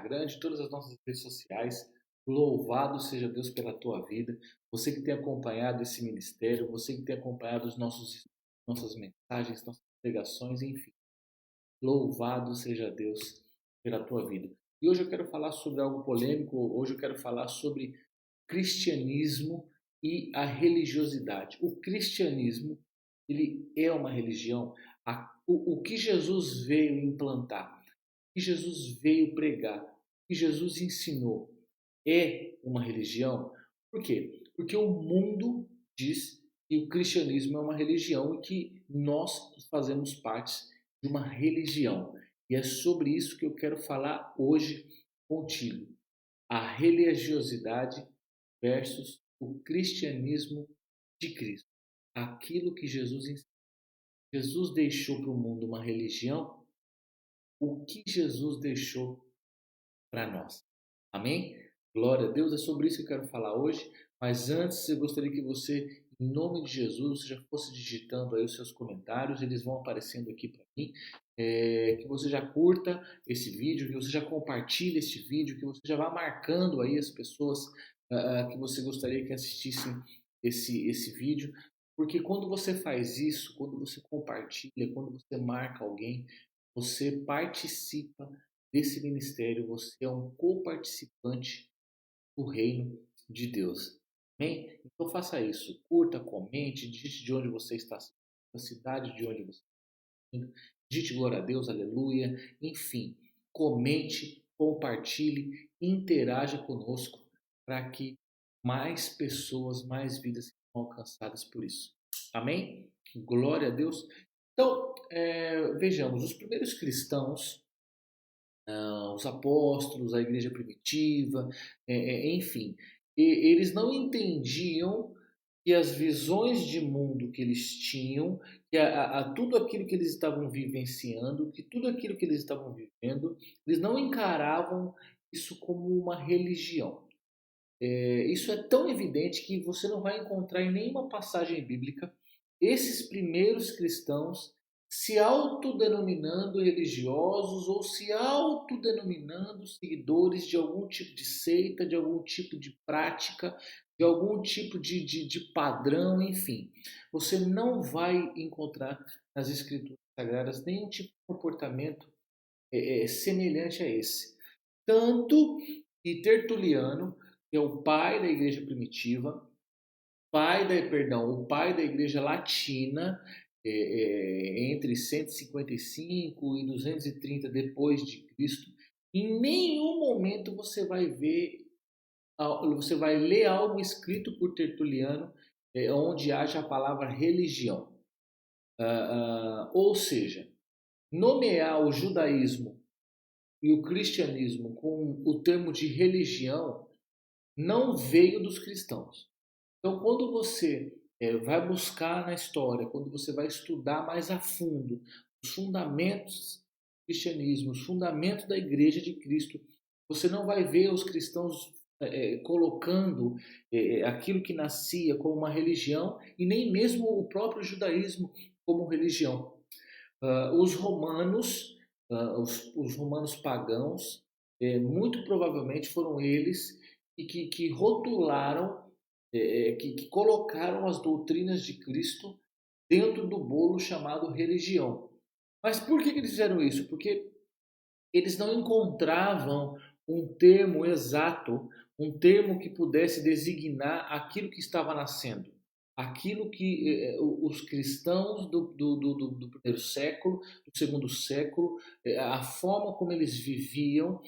Instagram, de todas as nossas redes sociais. Louvado seja Deus pela tua vida. Você que tem acompanhado esse ministério, você que tem acompanhado nossas mensagens, nossas pregações, enfim. Louvado seja Deus pela tua vida. E hoje eu quero falar sobre algo polêmico, hoje eu quero falar sobre cristianismo e a religiosidade. O cristianismo, ele é uma religião. O que Jesus veio implantar, o que Jesus veio pregar, o que Jesus ensinou é uma religião. Por quê? Porque o mundo diz que o cristianismo é uma religião e que nós fazemos parte de uma religião. E é sobre isso que eu quero falar hoje contigo. A religiosidade versus o cristianismo de Cristo. Aquilo que Jesus ensinou. Jesus deixou para o mundo uma religião, o que Jesus deixou para nós. Amém? Glória a Deus, é sobre isso que eu quero falar hoje. Mas antes, eu gostaria que você, em nome de Jesus, você já fosse digitando aí os seus comentários, eles vão aparecendo aqui para mim. Que você já curta esse vídeo, que você já compartilhe este vídeo, que você já vá marcando aí as pessoas que você gostaria que assistissem esse vídeo. Porque quando você faz isso, quando você compartilha, quando você marca alguém, você participa desse ministério, você é um coparticipante do reino de Deus. Amém? Então faça isso. Curta, comente, digite de onde você está, a cidade de onde você está, digite glória a Deus, aleluia. Enfim, comente, compartilhe, interaja conosco para que mais pessoas, mais vidas sejam alcançadas por isso. Amém? Glória a Deus. Então, vejamos, os primeiros cristãos, os apóstolos, a igreja primitiva, enfim, eles não entendiam que as visões de mundo que eles tinham, que tudo aquilo que eles estavam vivenciando, que tudo aquilo que eles estavam vivendo, eles não encaravam isso como uma religião. Isso é tão evidente que você não vai encontrar em nenhuma passagem bíblica esses primeiros cristãos se autodenominando religiosos ou se autodenominando seguidores de algum tipo de seita, de algum tipo de prática, de algum tipo de padrão, enfim. Você não vai encontrar nas Escrituras Sagradas nenhum tipo de comportamento semelhante a esse. Tanto que Tertuliano, que é o pai da igreja primitiva, o pai da igreja latina, entre 155 e 230 depois de Cristo, em nenhum momento você vai ler algo escrito por Tertuliano onde haja a palavra religião. Ou seja, nomear o judaísmo e o cristianismo com o termo de religião não veio dos cristãos. Então, quando você vai buscar na história, quando você vai estudar mais a fundo os fundamentos do cristianismo, os fundamentos da Igreja de Cristo, você não vai ver os cristãos colocando aquilo que nascia como uma religião e nem mesmo o próprio judaísmo como religião. Os romanos, os romanos pagãos, muito provavelmente foram eles que rotularam, que colocaram as doutrinas de Cristo dentro do bolo chamado religião. Mas por que eles fizeram isso? Porque eles não encontravam um termo exato, um termo que pudesse designar aquilo que estava nascendo. Aquilo que os cristãos do primeiro século, do segundo século, a forma como eles viviam,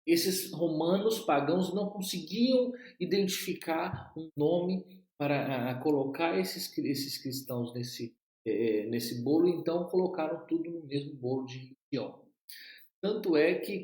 esses romanos pagãos não conseguiam identificar um nome para colocar esses cristãos nesse bolo, então colocaram tudo no mesmo bolo de religião. Tanto é que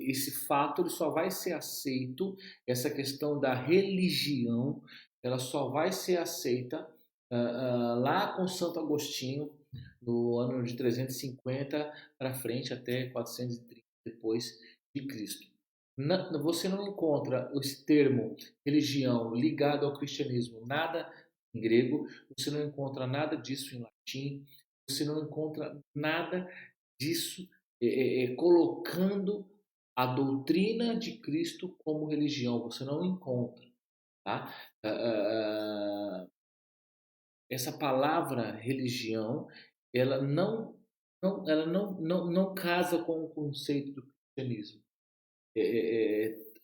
esse fato ele só vai ser aceito, essa questão da religião, ela só vai ser aceita lá com Santo Agostinho, no ano de 350 para frente, até 430 depois de Cristo. Você não encontra esse termo religião ligado ao cristianismo, nada em grego, você não encontra nada disso em latim, você não encontra nada disso colocando a doutrina de Cristo como religião. Você não encontra, tá? Essa palavra religião, ela não casa com o conceito do cristianismo.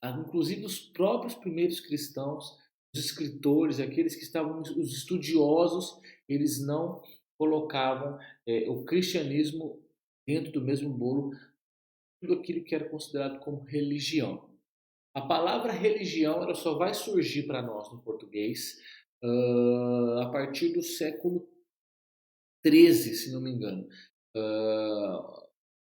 Inclusive os próprios primeiros cristãos, os escritores, aqueles que estavam, os estudiosos, eles não colocavam o cristianismo dentro do mesmo bolo, tudo aquilo que era considerado como religião. A palavra religião ela só vai surgir para nós no português a partir do século XIII, se não me engano.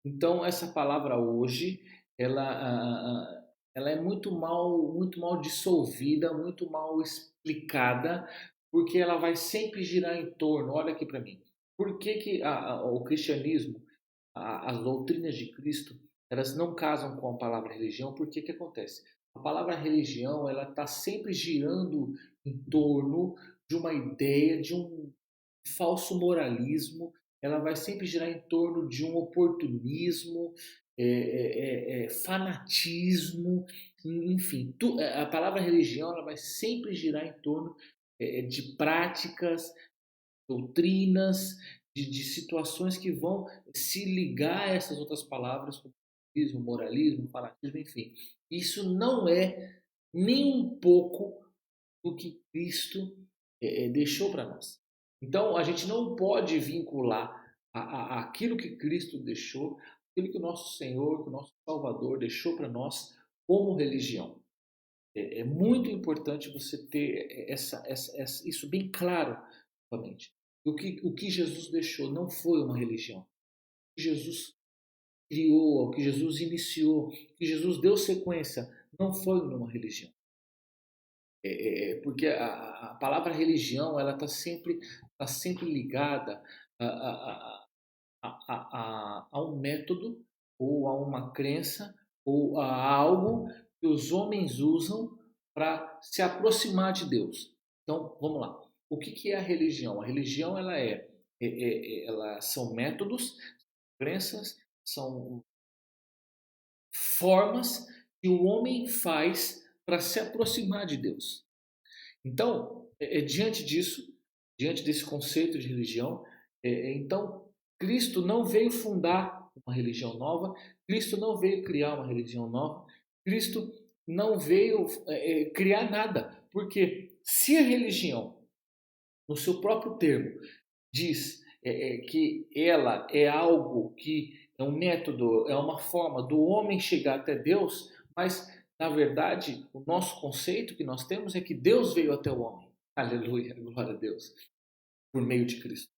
Então essa palavra hoje ela é muito mal dissolvida, muito mal explicada, porque ela vai sempre girar em torno. Olha aqui para mim. Por que o cristianismo, as doutrinas de Cristo, elas não casam com a palavra religião? Por que acontece? A palavra religião ela está sempre girando em torno de uma ideia, de um falso moralismo, ela vai sempre girar em torno de um oportunismo, fanatismo, enfim. A palavra religião ela vai sempre girar em torno de práticas, doutrinas, de situações que vão se ligar a essas outras palavras, como moralismo, fanatismo, enfim. Isso não é nem um pouco do que Cristo deixou para nós. Então, a gente não pode vincular aquilo que Cristo deixou, aquilo que o nosso Senhor, que o nosso Salvador deixou para nós como religião. É muito importante você ter isso bem claro na sua mente. O que Jesus deixou não foi uma religião. O que Jesus criou, o que Jesus iniciou, o que Jesus deu sequência, não foi numa religião. Porque a palavra religião ela está sempre ligada a um método ou a uma crença ou a algo que os homens usam para se aproximar de Deus. Então, vamos lá. O que é a religião? A religião ela são métodos, crenças, são formas que o homem faz para se aproximar de Deus. Então, diante desse conceito de religião, então Cristo não veio fundar uma religião nova, Cristo não veio criar uma religião nova, Cristo não veio criar nada, porque se a religião, no seu próprio termo, diz que ela é algo que é um método, é uma forma do homem chegar até Deus, mas na verdade o nosso conceito que nós temos é que Deus veio até o homem. Aleluia, glória a Deus, por meio de Cristo.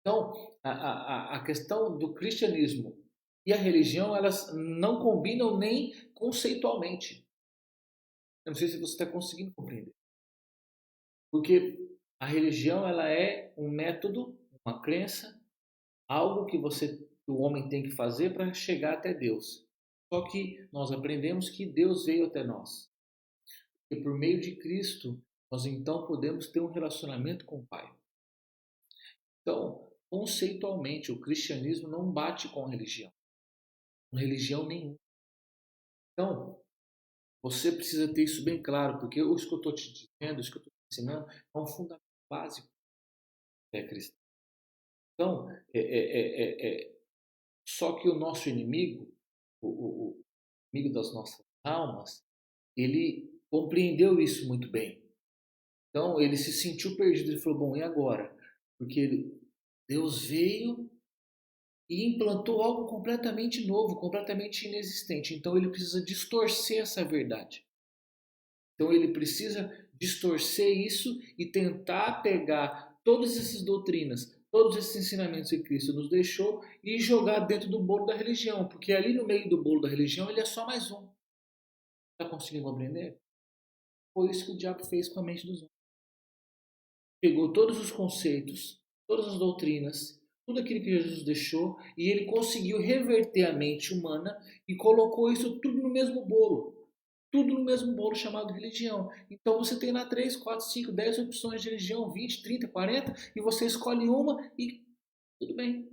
Então, a questão do cristianismo e a religião, elas não combinam nem conceitualmente. Eu não sei se você está conseguindo compreender. Porque a religião ela é um método, uma crença, algo que o homem tem que fazer para chegar até Deus. Só que nós aprendemos que Deus veio até nós. E por meio de Cristo, nós então podemos ter um relacionamento com o Pai. Então, conceitualmente, o cristianismo não bate com a religião. Com religião nenhuma. Então, você precisa ter isso bem claro, porque isso que eu estou te dizendo, isso que eu estou te ensinando, é um fundamento básico da fé cristã. Então, só que o nosso inimigo, o inimigo das nossas almas, ele compreendeu isso muito bem. Então, ele se sentiu perdido. Ele falou, bom, e agora? Porque Deus veio e implantou algo completamente novo, completamente inexistente. Então, ele precisa distorcer essa verdade. Então, ele precisa distorcer isso e tentar pegar todas essas doutrinas, todos esses ensinamentos que Cristo nos deixou e jogar dentro do bolo da religião, porque ali no meio do bolo da religião ele é só mais um. Está conseguindo compreender? Foi isso que o diabo fez com a mente dos homens. Pegou todos os conceitos, todas as doutrinas, tudo aquilo que Jesus deixou e ele conseguiu reverter a mente humana e colocou isso tudo no mesmo bolo. Tudo no mesmo bolo chamado religião. Então você tem lá 3, 4, 5, 10 opções de religião, 20, 30, 40, e você escolhe uma e tudo bem.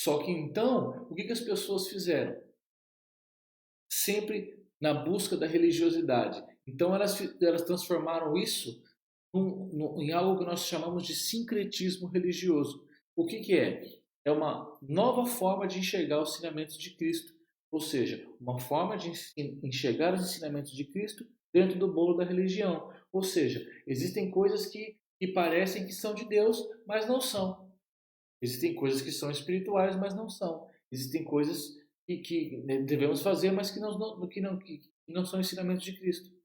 Só que então, o que as pessoas fizeram? Sempre na busca da religiosidade. Então elas transformaram isso em algo que nós chamamos de sincretismo religioso. O que é? É uma nova forma de enxergar os ensinamentos de Cristo. Ou seja, uma forma de enxergar os ensinamentos de Cristo dentro do bolo da religião. Ou seja, existem coisas que parecem que são de Deus, mas não são. Existem coisas que são espirituais, mas não são. Existem coisas que devemos fazer, mas que não são ensinamentos de Cristo.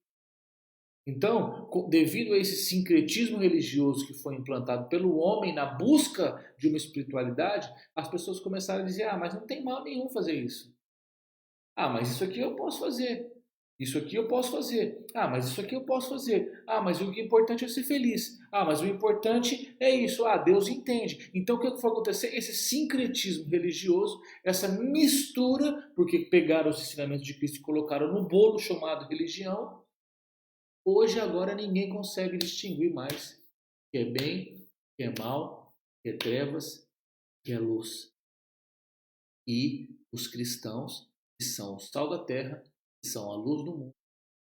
Então, devido a esse sincretismo religioso que foi implantado pelo homem na busca de uma espiritualidade, as pessoas começaram a dizer: ah, mas não tem mal nenhum fazer isso. Ah, mas isso aqui eu posso fazer. Isso aqui eu posso fazer. Ah, mas isso aqui eu posso fazer. Ah, mas o que é importante é ser feliz. Ah, mas o importante é isso. Ah, Deus entende. Então o que foi acontecer? Esse sincretismo religioso, essa mistura, porque pegaram os ensinamentos de Cristo e colocaram no bolo chamado religião. Hoje, agora, ninguém consegue distinguir mais o que é bem, o que é mal, o que é trevas, o que é luz. E os cristãos, que são o sal da terra, que são a luz do mundo,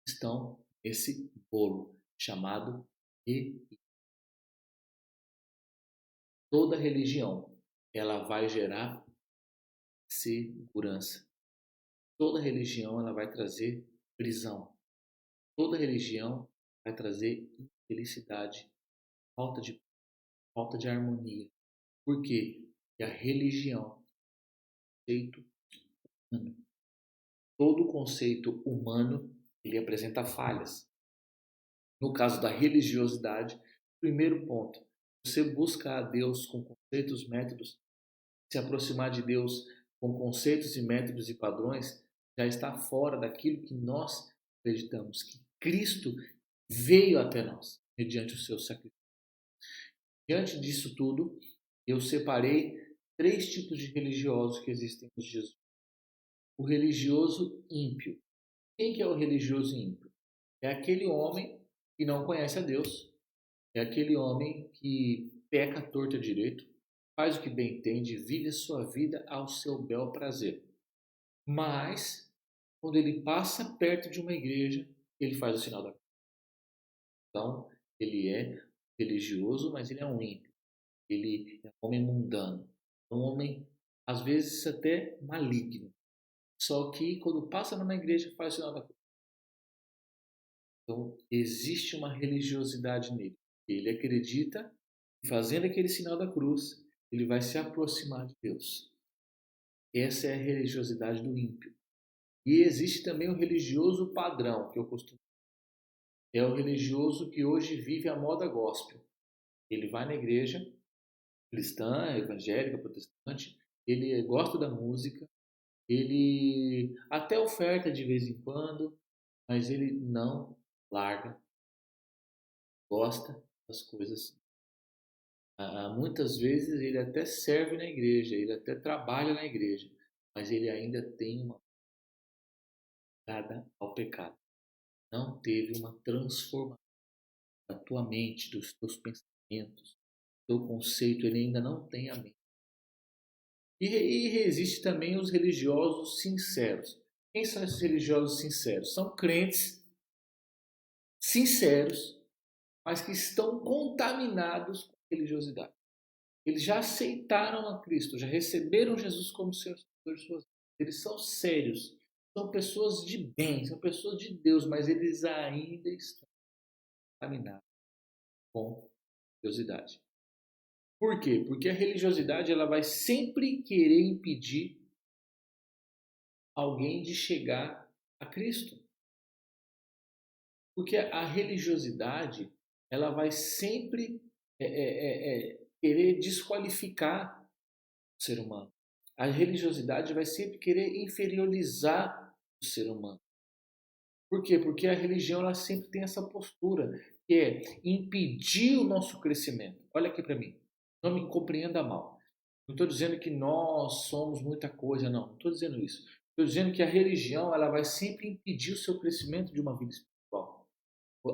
estão nesse bolo chamado religião. Toda religião, ela vai gerar segurança. Toda religião, ela vai trazer prisão. Toda religião vai trazer infelicidade, falta de harmonia. Por quê? Porque a religião é um conceito humano. Todo conceito humano, ele apresenta falhas. No caso da religiosidade, primeiro ponto, você busca a Deus com conceitos, métodos, se aproximar de Deus com conceitos e métodos e padrões, já está fora daquilo que nós acreditamos, que Cristo veio até nós, mediante o seu sacrifício. Diante disso tudo, eu separei 3 tipos de religiosos que existem nos dias. O religioso ímpio. Quem que é o religioso ímpio? É aquele homem que não conhece a Deus, é aquele homem que peca torto à direito, faz o que bem entende, vive a sua vida ao seu bel prazer. Mas, quando ele passa perto de uma igreja, ele faz o sinal da cruz. Então, ele é religioso, mas ele é um ímpio. Ele é um homem mundano. Um homem, às vezes, até maligno. Só que, quando passa numa igreja, faz o sinal da cruz. Então, existe uma religiosidade nele. Ele acredita que, fazendo aquele sinal da cruz, ele vai se aproximar de Deus. Essa é a religiosidade do ímpio. E existe também o religioso padrão, que eu costumo. É o religioso que hoje vive a moda gospel. Ele vai na igreja cristã, evangélica, protestante, ele gosta da música, ele até oferta de vez em quando, mas ele não larga, gosta das coisas. Muitas vezes ele até serve na igreja, ele até trabalha na igreja, mas ele ainda tem uma dada ao pecado. Não teve uma transformação da tua mente, dos teus pensamentos, do teu conceito, ele ainda não tem a mente. E existe também os religiosos sinceros. Quem são esses religiosos sinceros? São crentes sinceros, mas que estão contaminados com religiosidade. Eles já aceitaram a Cristo, já receberam Jesus como Senhor de suas vidas. Eles são sérios, são pessoas de bem, são pessoas de Deus, mas eles ainda estão contaminados com religiosidade. Por quê? Porque a religiosidade ela vai sempre querer impedir alguém de chegar a Cristo. Porque a religiosidade ela vai sempre querer desqualificar o ser humano. A religiosidade vai sempre querer inferiorizar o ser humano. Por quê? Porque a religião ela sempre tem essa postura, que é impedir o nosso crescimento. Olha aqui para mim, não me compreenda mal. Não estou dizendo que nós somos muita coisa, não estou dizendo isso. Estou dizendo que a religião ela vai sempre impedir o seu crescimento de uma vida espiritual.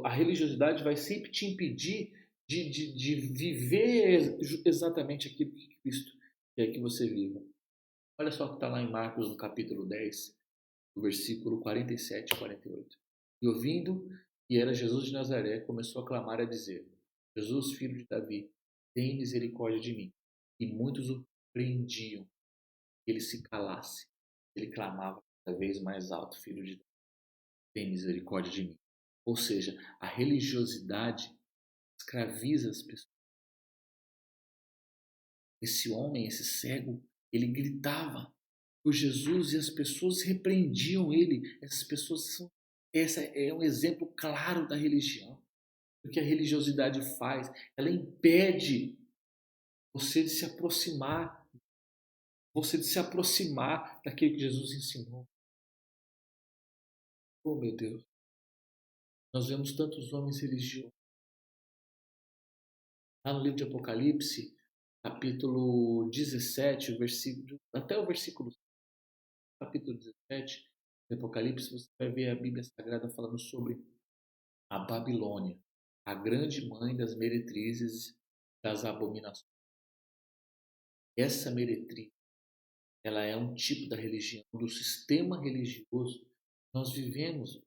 A religiosidade vai sempre te impedir de viver exatamente aquilo que Cristo quer que você viva. Olha só o que está lá em Marcos, no capítulo 10, no versículo 47 e 48. E ouvindo que era Jesus de Nazaré, começou a clamar e a dizer: Jesus, filho de Davi, tem misericórdia de mim. E muitos o prendiam, que ele se calasse. Ele clamava cada vez mais alto: Filho de Davi, tem misericórdia de mim. Ou seja, a religiosidade escraviza as pessoas. Esse homem, esse cego, ele gritava por Jesus e as pessoas repreendiam ele. Essas pessoas são. Essa é um exemplo claro da religião. O que a religiosidade faz? Ela impede você de se aproximar daquilo que Jesus ensinou. Oh, meu Deus. Nós vemos tantos homens religiosos. Lá no livro de Apocalipse, capítulo 17, até o versículo capítulo 17 de Apocalipse, você vai ver a Bíblia Sagrada falando sobre a Babilônia, a grande mãe das meretrizes, das abominações. Essa meretriz, ela é um tipo da religião, do sistema religioso. Nós vivemos,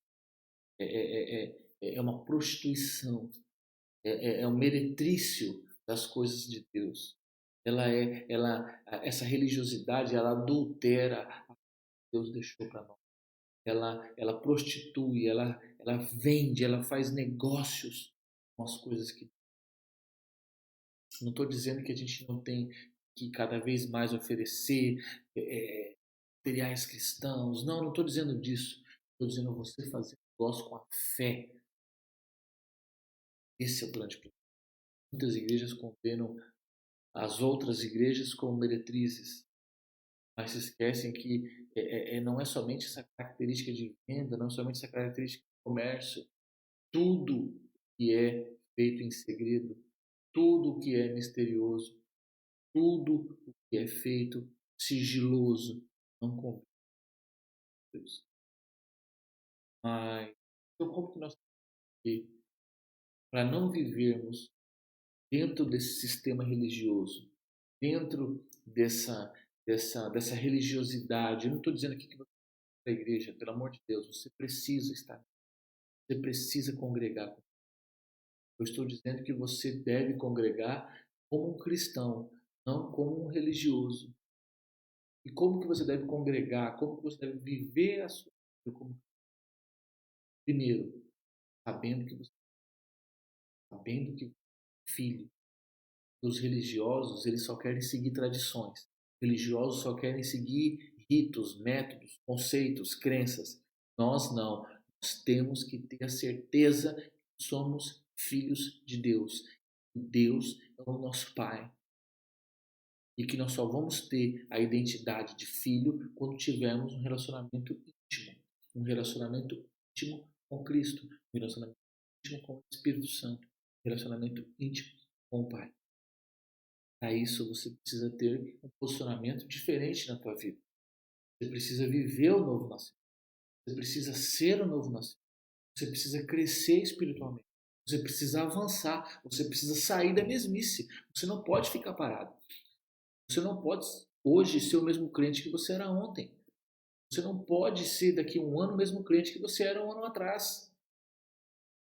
é uma prostituição, é um meretrício das coisas de Deus. Essa religiosidade, ela adultera a que Deus deixou para nós. Ela prostitui, ela vende, ela faz negócios com as coisas que. Não estou dizendo que a gente não tem que cada vez mais oferecer materiais cristãos. Não, não estou dizendo disso. Estou dizendo você fazer negócio com a fé. Esse é o grande problema. Muitas igrejas condenam as outras igrejas como meretrizes, mas se esquecem que não é somente essa característica de venda, não é somente essa característica de comércio. Tudo que é feito em segredo, tudo que é misterioso, tudo o que é feito sigiloso, não convém a Deus. Mas, então, como que nós temos que, para não vivermos dentro desse sistema religioso, dentro dessa religiosidade? Eu não estou dizendo aqui que você é da igreja, pelo amor de Deus, você precisa estar, você precisa congregar. Eu estou dizendo que você deve congregar como um cristão, não como um religioso. E como que você deve congregar? Como que você deve viver a sua vida? Primeiro, sabendo que filho dos religiosos, eles só querem seguir tradições. Religiosos só querem seguir ritos, métodos, conceitos, crenças. Nós não. Nós temos que ter a certeza que somos filhos de Deus. Deus é o nosso Pai. E que nós só vamos ter a identidade de filho quando tivermos um relacionamento íntimo. Um relacionamento íntimo com Cristo. Um relacionamento íntimo com o Espírito Santo. Um relacionamento íntimo com o Pai. Para isso, você precisa ter um posicionamento diferente na tua vida. Você precisa viver o novo nascimento. Você precisa ser o novo nascimento. Você precisa crescer espiritualmente. Você precisa avançar. Você precisa sair da mesmice. Você não pode ficar parado. Você não pode hoje ser o mesmo crente que você era ontem. Você não pode ser daqui a um ano o mesmo crente que você era um ano atrás.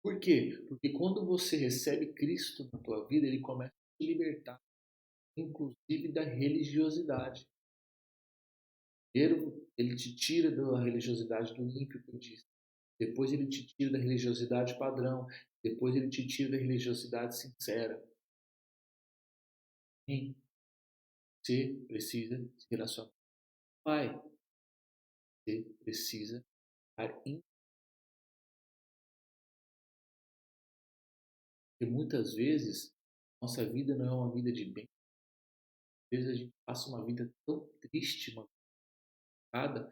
Por quê? Porque quando você recebe Cristo na tua vida, ele começa a te libertar, inclusive da religiosidade. Primeiro, ele te tira da religiosidade do ímpio que eu disse. Depois ele te tira da religiosidade padrão. Depois ele te tira da religiosidade sincera. E você precisa se relacionar com o Pai. Você precisa estar íntimo. Porque muitas vezes nossa vida não é uma vida de bem. Às vezes a gente passa uma vida tão triste, uma vida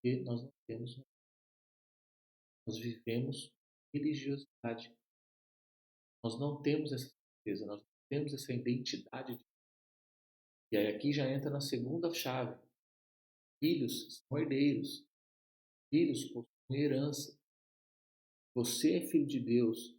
que nós não temos. Nós vivemos religiosidade. Nós não temos essa certeza, nós não temos essa identidade. E aí aqui já entra na segunda chave. Filhos são herdeiros. Filhos possuem herança. Você é filho de Deus.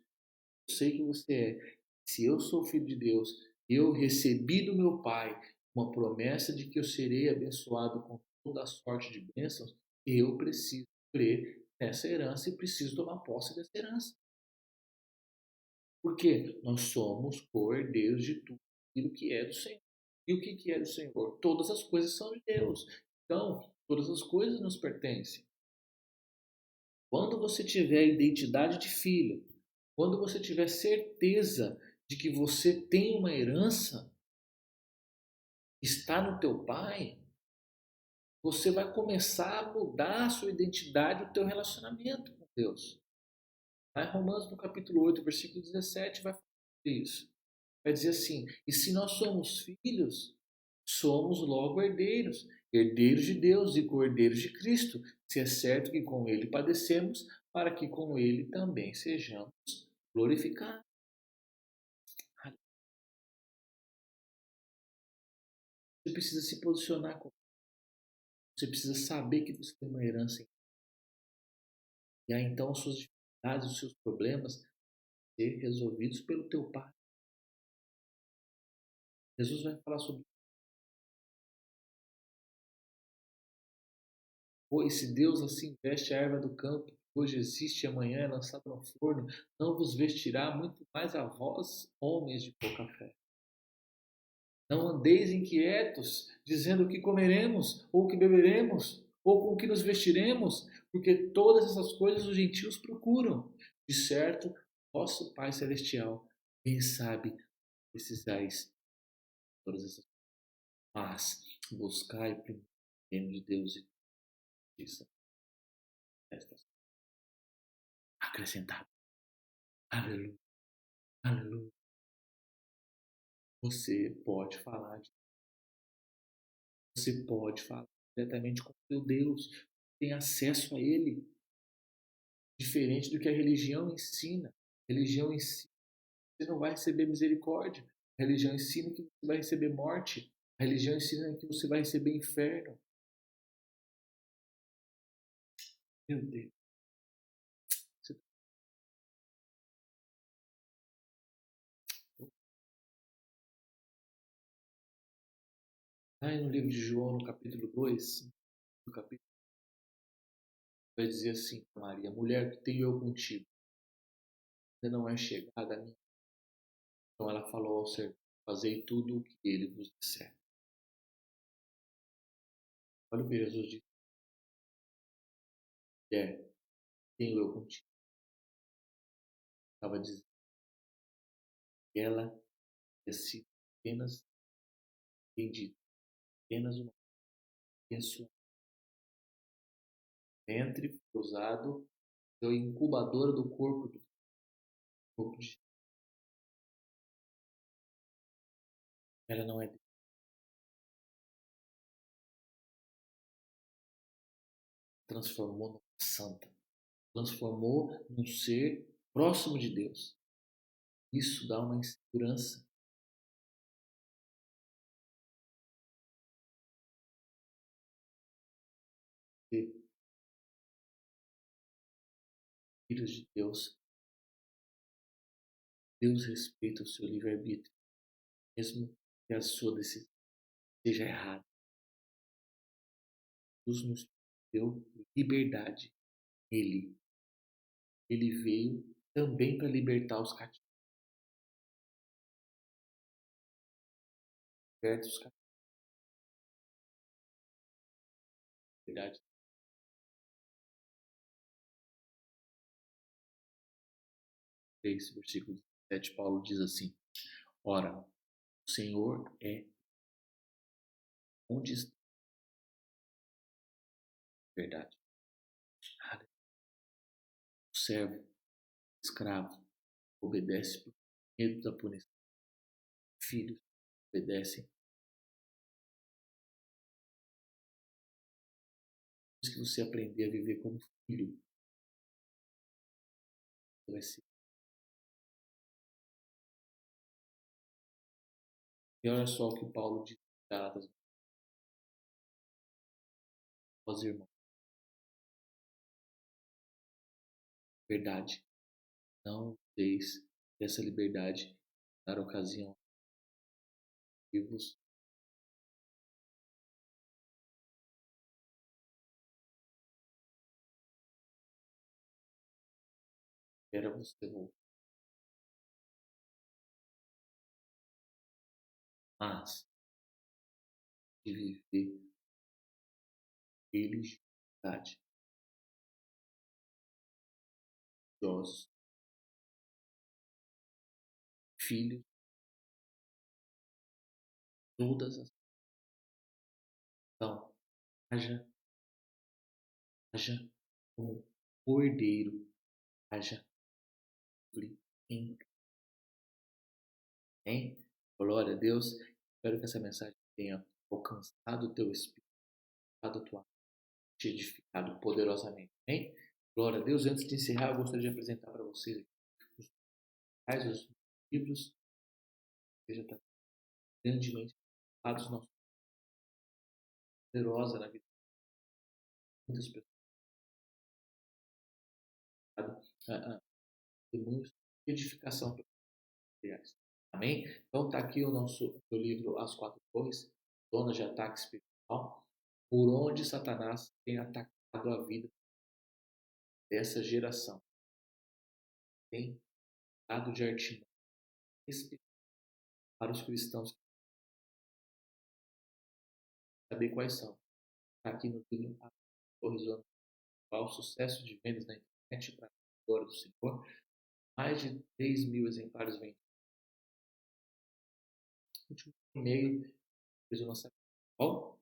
Eu sei que você é. Se eu sou filho de Deus, eu recebi do meu Pai uma promessa de que eu serei abençoado com toda a sorte de bênçãos, eu preciso crer nessa herança e preciso tomar posse dessa herança. Porque nós somos co-herdeiros de tudo aquilo que é do Senhor. E o que é do Senhor? Todas as coisas são de Deus. Então, todas as coisas nos pertencem. Quando você tiver a identidade de filho, quando você tiver certeza de que você tem uma herança, está no teu pai, você vai começar a mudar a sua identidade, o teu relacionamento com Deus. Lá em Romanos, no capítulo 8, versículo 17, vai falar isso. Vai dizer assim: e se nós somos filhos, somos logo herdeiros, herdeiros de Deus e co-herdeiros de Cristo, se é certo que com ele padecemos, para que com ele também sejamos glorificados. Você precisa se posicionar, você precisa saber que você tem uma herança. E aí então as suas dificuldades, os seus problemas ser resolvidos pelo teu Pai. Jesus vai falar sobre isso. Pois se Deus assim veste a erva do campo, que hoje existe e amanhã é lançada no forno, não vos vestirá muito mais a vós, homens de pouca fé. Não andeis inquietos, dizendo o que comeremos, ou o que beberemos, ou com o que nos vestiremos, porque todas essas coisas os gentios procuram. De certo, vosso Pai Celestial bem sabe que precisais de todas essas coisas. Mas buscai primeiro o reino de Deus e justiça. Estas acrescentadas. Aleluia, aleluia. Você pode falar diretamente com o seu Deus, tem acesso a Ele, diferente do que a religião ensina. A religião ensina que você não vai receber misericórdia. A religião ensina que você vai receber morte. A religião ensina que você vai receber inferno. Meu Deus. Aí no livro de João, no capítulo 2, no capítulo, vai dizer assim para Maria: mulher, que tenho eu contigo? Ainda não é chegada a mim. Então ela falou ao servo: fazei tudo o que ele vos disser. Olha o que Jesus disse: mulher, tenho eu contigo. Estava dizendo que ela tinha sido apenas entendida, apenas uma pessoa. Ventre foi usado pela incubadora do corpo de Jesus. Ela não é Deus. Transformou numa santa. Transformou num ser próximo de Deus. Isso dá uma insegurança. Ser filhos de Deus. Deus respeita o seu livre-arbítrio, mesmo que a sua decisão seja errada. Deus nos deu liberdade. Ele veio também para libertar os cativos. Liberta os cativos. Verdade. 3, versículo 17, Paulo diz assim: ora, o Senhor é onde está a verdade. O servo, o escravo, obedece por medo da punição. Filhos obedecem. Depois que você aprender a viver como filho, você vai ser. E olha só o que Paulo diz em Gálatas: vós, irmãos, verdade, não useis dessa liberdade dar ocasião a vos Era você voltar. Mas de viver religiosidade, religiosos, filhos, todas as. Então, haja como cordeiro, haja livre em Cristo. Amém? Glória a Deus. Espero que essa mensagem tenha alcançado o teu espírito, alcançado a tua alma, te edificado poderosamente. Amém? Glória a Deus. Antes de encerrar, eu gostaria de apresentar para vocês os livros que já estão grandemente abençoados, nossa poderosa na vida de muitas pessoas. Testemunhos de edificação para os. Amém? Então está aqui o meu livro As Quatro Torres, Zonas de Ataque Espiritual, por onde Satanás tem atacado a vida dessa geração. Tem dado de artimanha para os cristãos saber quais são. Está aqui no livro As Torres do Espiritual, sucesso de vendas na internet para a glória do Senhor. Mais de 3.000 exemplares vendidos. Último e-mail fez o lançamento. Bom,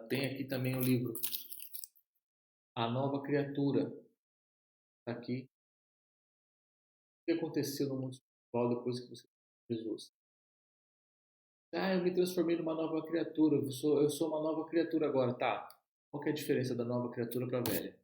tem aqui também o livro A Nova Criatura. Está aqui. O que aconteceu no mundo espiritual depois que você Jesus? Eu me transformei numa nova criatura. Eu sou uma nova criatura agora. Tá. Qual que é a diferença da nova criatura para a velha?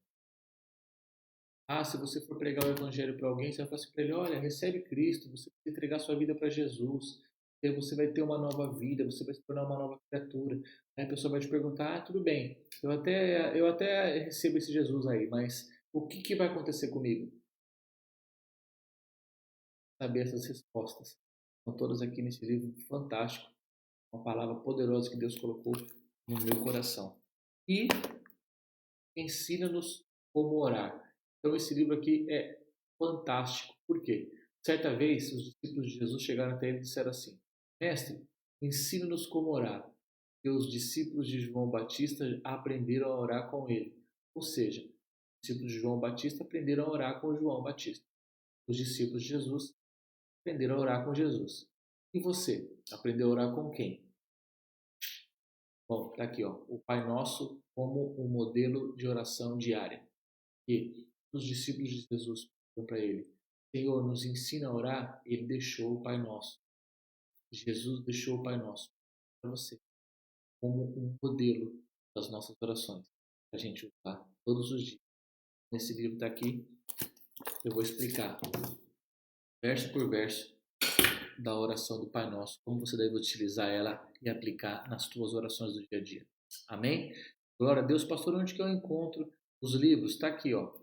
Se você for pregar o evangelho para alguém, você vai falar assim para ele: olha, recebe Cristo, você precisa entregar sua vida para Jesus. E aí você vai ter uma nova vida, você vai se tornar uma nova criatura. Aí a pessoa vai te perguntar: tudo bem, eu até recebo esse Jesus aí, mas o que vai acontecer comigo? Saber essas respostas. Estão todas aqui nesse livro fantástico. Uma palavra poderosa que Deus colocou no meu coração. E ensina-nos como orar. Então esse livro aqui é fantástico. Por quê? Certa vez os discípulos de Jesus chegaram até ele e disseram assim: Mestre, ensina-nos como orar. E os discípulos de João Batista aprenderam a orar com ele. Ou seja, os discípulos de João Batista aprenderam a orar com João Batista. Os discípulos de Jesus aprenderam a orar com Jesus. E você? Aprendeu a orar com quem? Bom, tá aqui, ó, o Pai Nosso como um modelo de oração diária. E os discípulos de Jesus falaram para ele: Senhor, nos ensina a orar. Ele deixou o Pai Nosso. Jesus deixou o Pai Nosso para você como um modelo das nossas orações, para a gente usar todos os dias. Nesse livro está aqui, eu vou explicar verso por verso da oração do Pai Nosso, como você deve utilizar ela e aplicar nas suas orações do dia a dia. Amém? Glória a Deus. Pastor, onde que eu encontro os livros? Está aqui, ó.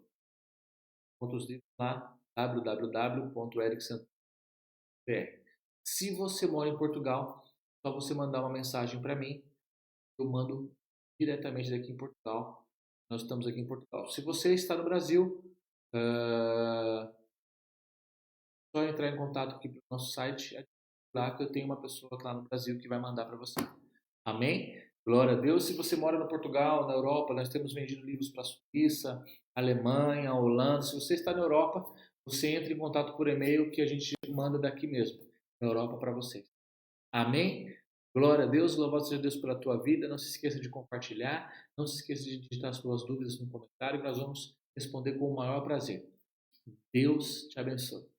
Encontro os livros lá, www.ericsantos.br. Se você mora em Portugal, só você mandar uma mensagem para mim, eu mando diretamente daqui em Portugal. Nós estamos aqui em Portugal. Se você está no Brasil, só entrar em contato aqui pelo nosso site, lá que eu tenho uma pessoa lá no Brasil que vai mandar para você. Amém? Glória a Deus. Se você mora no Portugal, na Europa, nós temos vendido livros para a Suíça, Alemanha, Holanda. Se você está na Europa, você entra em contato por e-mail que a gente manda daqui mesmo, na Europa, para você. Amém? Glória a Deus, louvado seja Deus pela tua vida. Não se esqueça de compartilhar, não se esqueça de digitar as suas dúvidas no comentário, que nós vamos responder com o maior prazer. Deus te abençoe.